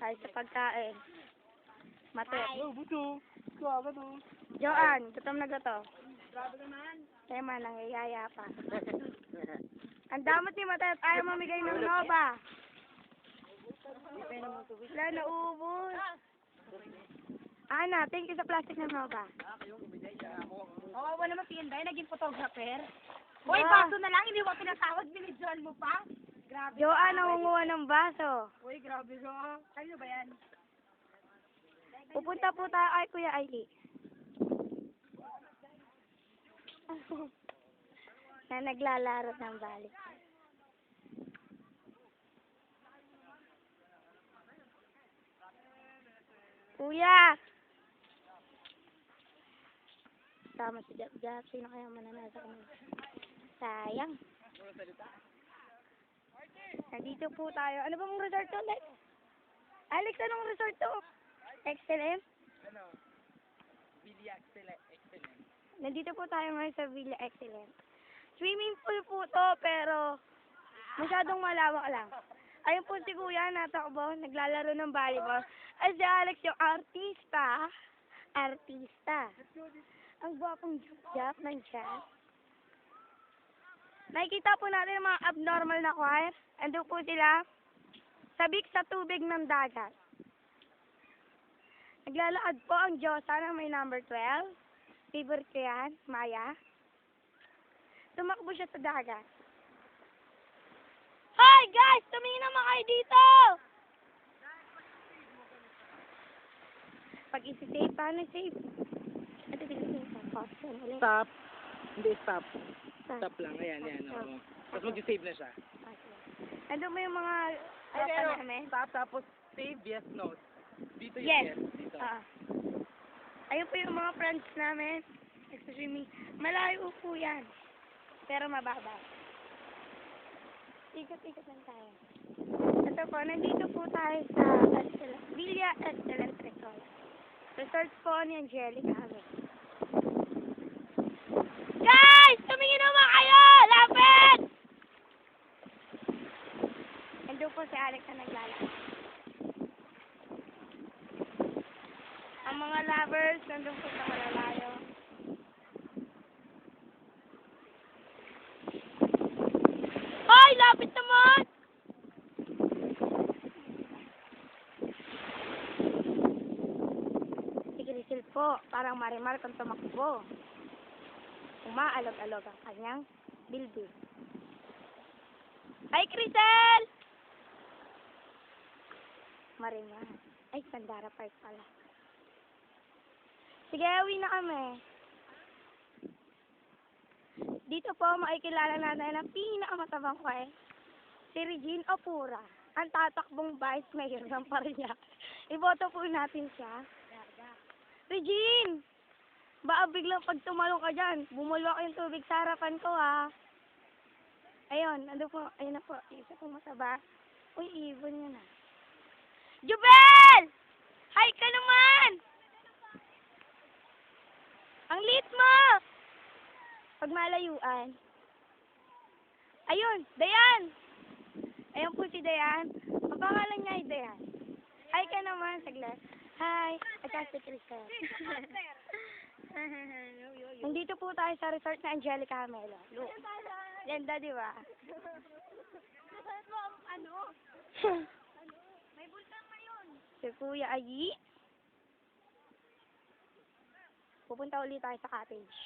Ay, sa pagkain. Mate. Buto. Suwaga to. Joanne, gutom na gutom. Grabe naman. Tema, nangiyaya pa. Ang damot ni Mate at ayaw mamigay ng Nova. Wala, nauubos. Ana, thank you sa plastic ng Nova. Kawawa naman si Inday, naging photographer. Hoy, baso na lang, hindi mo pinatawag, binidyoan mo pa. Grabe. Joanne, nangunguha ng baso. Hoy, grabe ka. Kanino ba yan? Pupunta po tayo kay Kuya Ailey. Na naglalaro ng balik. Kuya! Tama si Jack. Sino kaya mananasa kami? Sayang. Nandito po tayo. Ano bang resort to, Alex? Alex, anong resort to? Excellent? Ano? Villa Excellent. Nandito po tayo ngayon sa Villa Excellent. Swimming pool po to, pero masyadong malawak lang. Ayun po si Kuya, natakbo, naglalaro ng volleyball. At si Alex yung artista. Ang gwapong jump ng chest. Nakikita po natin yung mga abnormal na choir. Ando po sila, sabik sa tubig ng dagat. Naglalakad po ang Diyosa na may number 12. Favorite ko yan, Maya. Tumakbo siya sa dagat. Hi guys! Tumingin naman kayo dito! Pag isi-save, paano save? Ito din save. Stop. Hindi, stop. Stop. Stop lang. Ayan. Stop. Oo. Tapos mag-save na siya. Ando mo yung mga Pero, namin? stop, tapos save, yes, no. Dito yung Yes. yes. Dito. Ayun po yung mga friends namin. Nag-swimming. Malayo po yan. Pero mababa. Ikot-ikot lang tayo. Ito po, nandito po tayo sa Villa Excellent Resort. Resort po ni Angelica Hamel. Guys! Tumingin naman kayo! Lapit! Nandun po si Alex na naglalakad. Ang mga lovers, nandun po sa malalayo. Hoy! Lapit naman! Si Grisil po, parang marimar kung tumakbo. Umaalog-alog ang kanyang bilbil. Ay, Crisel! Marimar. Ay, Pandara Park pala. Sige, uwi na kami. Dito po, makikilala natin ang pinakamatabang kway. Si Regine Opura, ang tatakbong vice mayor ng Parañaque. Iboto po natin siya. Regine! Baka biglang pag tumalong ka dyan, bumulwak yung tubig sa harapan ko, ha? Ayun, ando po, ayun na po, isa po mataba. Uy, ibon yun, ha? Jubel! Hi ka naman! Ang liit mo! Pag malayuan. Ayun, Dayan! Ayun po si Dayan. Ang pangalan niya ay Dayan. Hi ka naman, saglit. Hi, at si Crisel. Nandito po tayo sa resort na Angelica Hamelo. Look. Ganda, di ba? Nasaan mo ang ano? May bulkan ngayon. Si Kuya Ayi. Pupunta ulit tayo sa cottage.